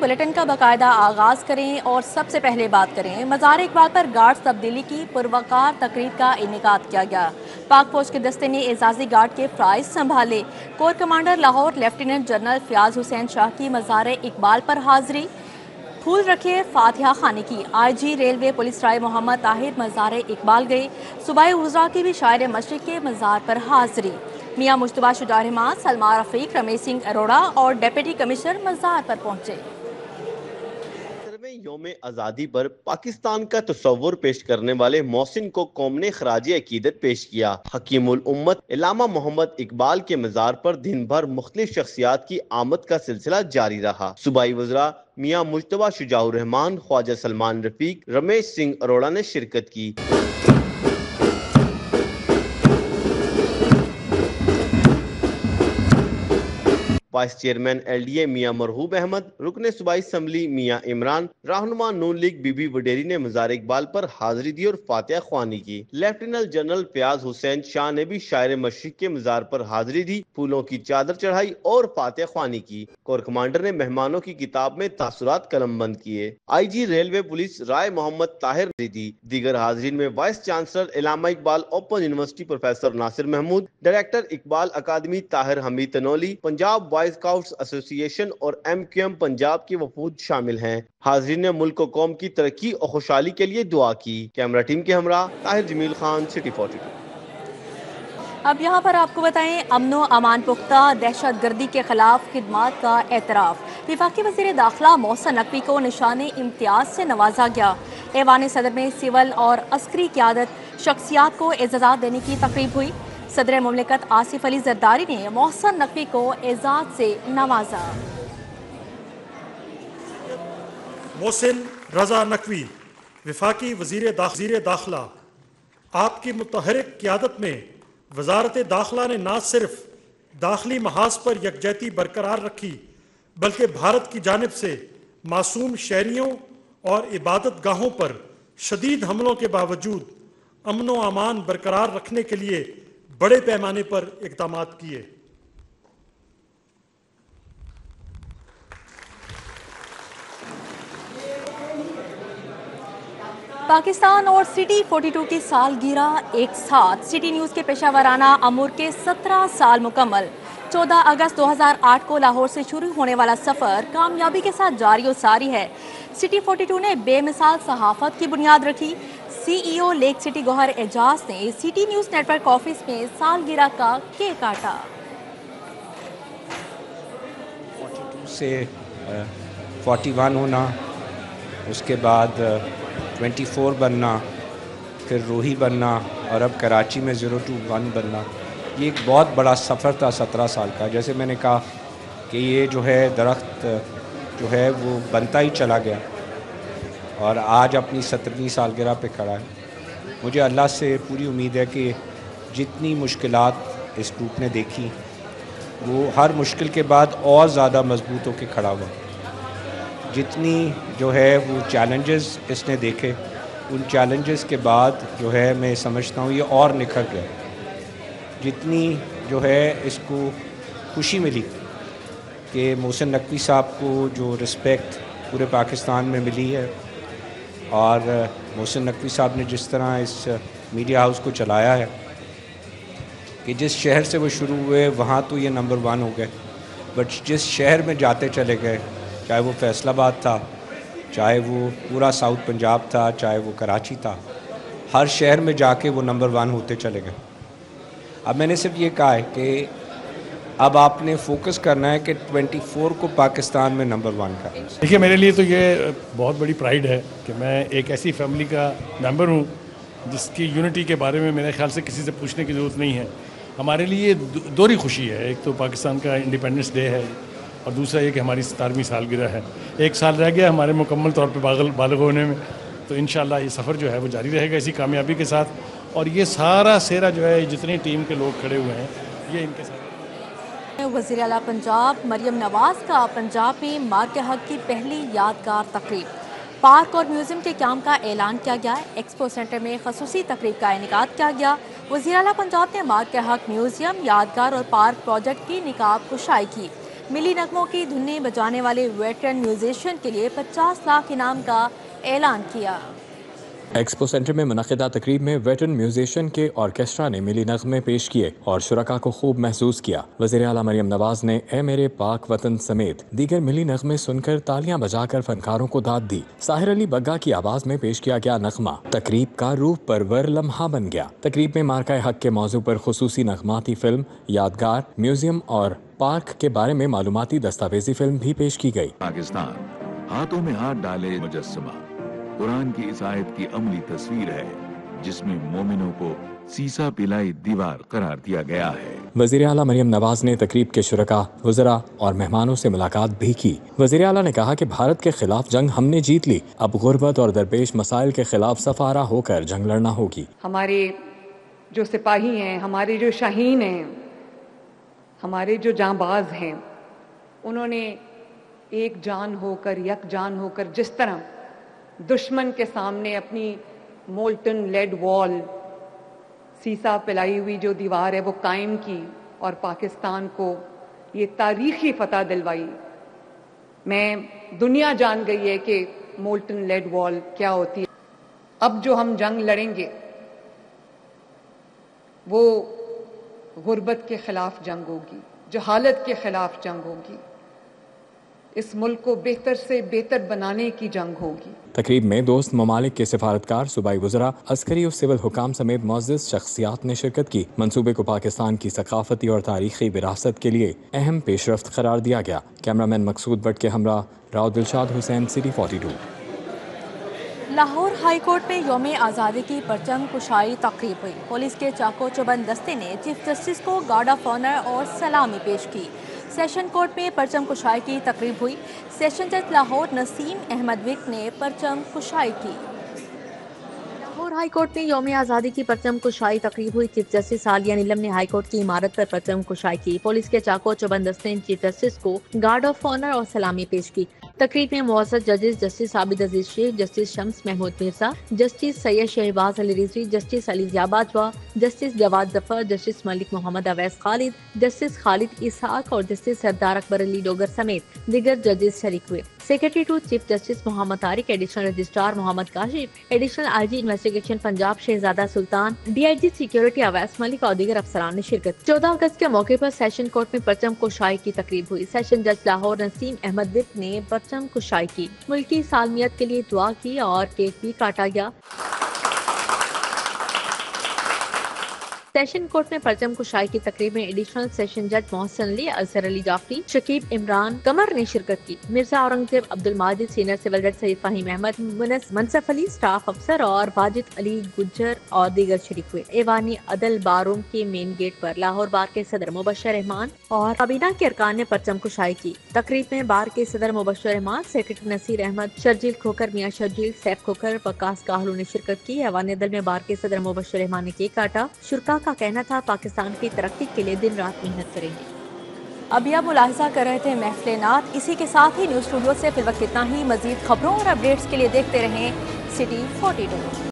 Bulletin का बाकायदा आगाज करें और सबसे पहले बात करें मज़ार इकबाल पर गार्ड्स तब्दीली की पुरवकार तकरीर का इनेकाद किया गया। पाक फौज के दस्ते ने एजाजी गार्ड के फ्राइज संभाले। Core commander Lahore lieutenant general Fayyaz Hussain Shah की मज़ार इकबाल पर हाजिरी, फूल रखे फातिहा खाने की। IG railway police Rai Mohammad Tahir मज़ार इकबाल गए। सूबाई वज़रा की भी शायर मशरिक के मज़ार पर हाजिरी। मियां मुश्तबा शुजा रहमान, सलमा रफीक, रमेश सिंह अरोड़ा और डिप्टी कमिश्नर मज़ार पर पहुंचे। यौम आज़ादी पर पाकिस्तान का तस्वुर पेश करने वाले मोहसिन को कौम ने खराज अकीदत पेश किया। हकीमुल उम्मत इलामा मोहम्मद इकबाल के मज़ार पर दिन भर मुख्तलिफ शख्सियात की आमद का सिलसिला जारी रहा। सूबाई वज़रा मियां मुश्तबा शुजा रहमान, ख्वाजा सलमान रफीक, रमेश सिंह अरोड़ा ने शिरकत की। वाइस चेयरमैन LDA मियां मरहूब अहमद, रुकने सूबाई असम्बली मियां इमरान, रहनुमा नून लीग बीबी वडेरी ने मज़ार इकबाल पर हाजिरी दी और फातिहा ख्वानी की। लेफ्टिनेंट जनरल फयाज हुसैन शाह ने भी शायर मशरिक के मज़ार पर हाजिरी दी, फूलों की चादर चढ़ाई और फातिहा ख्वानी की। कोर कमांडर ने मेहमानों की किताब में तासुरात कलमबंद किए। IG railway police Rai Mohammad Tahir दी। दीगर हाजिरीन में vice chancellor Allama Iqbal open university professor Nasir Mahmood, director Iqbal अकादमी Tahir Hameed Tanoli, Punjab boy scouts association और MQM पंजाब की वफूद शामिल हैं। हाजिरीन ने मुल्क को कौम की तरक्की और खुशहाली के लिए दुआ की। कैमरा टीम के हमरा ताहिर जमील खान, सिटी 42। अब यहाँ पर आपको बताएं, अमनो अमान पुख्ता, दहशत गर्दी के खिलाफ खिदमात का एतराफ़। वफाकी वज़ीर दाखिला मोहसिन नकवी को निशाने इम्तियाज़ से नवाजा गया। ऐवान सदर में सिविल और अस्करी क़यादत शख्सियात को एज़ाज़ात देने की तकरीब हुई। सदर मुमलिकत आसिफ अली जरदारी ने मोहसिन नकवी को एजाज़ से नवाजा। मोहसिन रजा नकवी, वफाकी वज़ीर दाखिला, आपकी मुतहरिक क़यादत में वज़ारत दाखिला ने न सिर्फ दाखिली महाज पर यकजहती बरकरार रखी, बल्कि भारत की जानिब से मासूम शहरियों और इबादत गाहों पर शदीद हमलों के बावजूद अमन व अमान बरकरार रखने के लिए बड़े पैमाने पर इक़दामात किए। पाकिस्तान और सिटी 42 की सालगिरह एक साथ। सिटी न्यूज़ के पेशावराना अमूर के 17 साल मुकम्मल। 14 अगस्त 2008 को लाहौर से शुरू होने वाला सफ़र कामयाबी के साथ जारी और सारी है। सिटी 42 ने बेमिसाल सहाफ़त की बुनियाद रखी। CEO lake city Gohar Ejaz ने सिटी न्यूज़ नेटवर्क ऑफिस में सालगिरह का केक काटा। 42 से 41 होना, उसके बाद 24 बनना, फिर रूही बनना और अब कराची में 021 बनना, ये एक बहुत बड़ा सफ़र था 17 साल का। जैसे मैंने कहा कि ये जो है दरख्त जो है वो बनता ही चला गया और आज अपनी 17वीं सालगिरह पे खड़ा है। मुझे अल्लाह से पूरी उम्मीद है कि जितनी मुश्किलात इस ग्रुप ने देखी, वो हर मुश्किल के बाद और ज़्यादा मजबूत होकर खड़ा हुआ। जितनी जो है वो चैलेंजेस इसने देखे, उन चैलेंजेस के बाद जो है मैं समझता हूँ ये और निखर गया। जितनी जो है इसको खुशी मिली कि मोहसिन नकवी साहब को जो रिस्पेक्ट पूरे पाकिस्तान में मिली है और मोहसिन नकवी साहब ने जिस तरह इस मीडिया हाउस को चलाया है कि जिस शहर से वो शुरू हुए वहाँ तो ये नंबर 1 हो गए, बट जिस शहर में जाते चले गए, चाहे वो फैसलाबाद था, चाहे वो पूरा साउथ पंजाब था, चाहे वो कराची था, हर शहर में जाके वो नंबर 1 होते चले गए। अब मैंने सिर्फ ये कहा है कि अब आपने फोकस करना है कि 24 को पाकिस्तान में नंबर 1 का। देखिए, मेरे लिए तो ये बहुत बड़ी प्राइड है कि मैं एक ऐसी फैमिली का मेंबर हूँ जिसकी यूनिटी के बारे में मेरे ख्याल से किसी से पूछने की ज़रूरत नहीं है। हमारे लिए दोहरी खुशी है, एक तो पाकिस्तान का इंडिपेंडेंस डे है और दूसरा ये कि हमारी 17वीं सालगिरह है। एक साल रह गया हमारे मुकम्मल तौर पे बालिग होने में, तो इंशाल्लाह ये सफ़र जो है वो जारी रहेगा इसी कामयाबी के साथ। और ये सारा सेहरा जो है, जितनी टीम के लोग खड़े हुए हैं, ये इनके साथ। वज़ीर आला पंजाब मरियम नवाज़ का पंजाब में मार्के हक की पहली यादगार तकरीब। पार्क और म्यूज़ियम के क़याम का ऐलान किया गया। एक्सपो सेंटर में ख़ुसूसी तकरीब का इनेकाद किया गया। वज़ीर आला पंजाब ने मार्के हक म्यूज़ियम, यादगार और पार्क प्रोजेक्ट की निकाब कुशाई की। ملی نغموں کی دھنیں بجانے والے ویٹرن میوزیشین کے لیے 50 لاکھ انعام کا اعلان کیا۔ ایکسپو سینٹر میں منعقدہ تقریب میں ویٹرن میوزیشین کے آرکیسٹرا نے ملی نغمے پیش کیے اور شرکاء کو خوب محسوس کیا۔ وزیر اعلیٰ مریم نواز نے اے میرے پاک وطن سمیت دیگر ملی نغمے سن کر تالیاں بجا کر فنکاروں کو داد دی۔ ساحر علی بگا کی آواز میں پیش کیا گیا نغمہ تقریب کا روح پرور لمحہ بن گیا۔ تقریب میں مارکہ حق کے موضوع پر خصوصی نغماتی فلم، یادگار، میوزیم اور پارک کے بارے میں معلوماتی دستاویزی فلم بھی پیش کی گئی۔ پاکستان ہاتھوں میں ہاتھ ڈالے مجسمہ قرآن کی اس آیت کی عملی تصویر ہے جس میں مومنوں کو سیسا پلائی دیوار قرار دیا گیا ہے۔ وزیر اعلیٰ مریم نواز نے تقریب کے شرکاء، وزراء اور مہمانوں سے ملاقات بھی کی۔ وزیر اعلیٰ نے کہا کہ بھارت کے خلاف جنگ ہم نے جیت لی، اب غربت اور درپیش مسائل کے خلاف سفارہ ہو کر جنگ لڑنا ہوگی۔ ہمارے جو سپاہی ہیں، ہمارے جو شاہین ہیں، ہمارے جو جانباز ہیں، انہوں نے ایک جان ہو کر، یک جان ہو کر جس طرح دشمن کے سامنے اپنی مولٹن لیڈ وال، سیسا پلائی ہوئی جو دیوار ہے وہ قائم کی اور پاکستان کو یہ تاریخی فتح دلوائی۔ میں دنیا جان گئی ہے کہ مولٹن لیڈ وال کیا ہوتی ہے۔ اب جو ہم جنگ لڑیں گے وہ غربت کے خلاف جنگ ہوگی، جہالت کے خلاف جنگ ہوگی، اس ملک کو بہتر سے بہتر بنانے کی جنگ ہوگی۔ تقریب میں دوست ممالک کے سفارتکار، صوبائی وزراء، عسکری اور سول حکام سمیت معزز شخصیات نے شرکت کی۔ منصوبے کو پاکستان کی ثقافتی اور تاریخی وراثت کے لیے اہم پیش رفت قرار دیا گیا۔ کیمرامین مقصود بٹ کے ہمراہ راؤ دلشاد حسین، سٹی 42۔ لاہور ہائی کورٹ میں یوم آزادی کی پرچم کشائی تقریب ہوئی۔ پولیس کے چاقو چوبند دستے نے چیف جسٹس کو گارڈ آف آنر اور سلامی پیش کی۔ سیشن کورٹ میں پرچم کشائی کی تقریب ہوئی۔ سیشن جج لاہور نسیم احمد وک نے پرچم کشائی کی۔ لاہور ہائی کورٹ میں یوم آزادی کی پرچم کشائی تقریب ہوئی۔ چیف جسٹس عالیہ نیلم نے ہائی کورٹ کی عمارت پر پرچم کشائی کی۔ پولیس کے چاقو چوبند دستے نے چیف جسٹس کو گارڈ آف آنر اور سلامی پیش کی۔ تقریب میں معزز ججز جسٹس عابد عزیز شیخ، جسٹس شمس محمود مرزا، جسٹس سید شہباز علی رضوی، جسٹس علی ضیاء باجوہ، جسٹس جواد ظفر، جسٹس ملک محمد اویس خالد، جسٹس خالد اسحاق اور جسٹس سردار اکبر علی ڈوگر سمیت دیگر ججز شریک ہوئے۔ Secretary to chief justice Muhammad Tariq, additional registrar Muhammad Kashif, additional I G investigation Punjab Shahzada Sultan, D I G security Awais Malik اور دیگر افسران نے شرکت۔ 14 اگست کے موقع پر سیشن کورٹ میں پرچم کشائی کی تقریب ہوئی۔ سیشن جج لاہور نسیم احمد وک نے پرچم کشائی کی، ملکی سالمیت کے لیے دعا کی اور کیک بھی کاٹا گیا۔ سیشن کورٹ میں پرچم کشائی کی تقریب میں ایڈیشنل سیشن جج محسن علی، اظہر علی جعفری، شکیب عمران قمر نے شرکت کی۔ مرزا اورنگزیب عبد الماجد، سینئر سول جج سید فہیم احمد، منصف علی، سٹاف افسر اور واجد علی گجر اور دیگر شریک ہوئے۔ ایوانی عدل باروم کے مین گیٹ پر لاہور بار کے صدر مبشر رحمان اور کابینہ کے ارکان نے پرچم کشائی کی۔ تقریب میں بار کے صدر مبشر رحمان، سیکرٹری نصیر احمد، شرجیل کھوکر، میاں شرجیل، سیف کھوکر، وقاص کاہلو نے شرکت کی۔ ایوانی عدل میں بار کے صدر مبشر رحمان نے کیک کاٹا۔ شرکاء کا کہنا تھا پاکستان کی ترقی کے لیے دن رات محنت کریں گے۔ ابھی آپ ملاحظہ کر رہے تھے محفل نعت۔ اسی کے ساتھ ہی نیوز اسٹوڈیو سے فی الوقت اتنا ہی۔ مزید خبروں اور اپڈیٹس کے لیے دیکھتے رہیں سٹی 42۔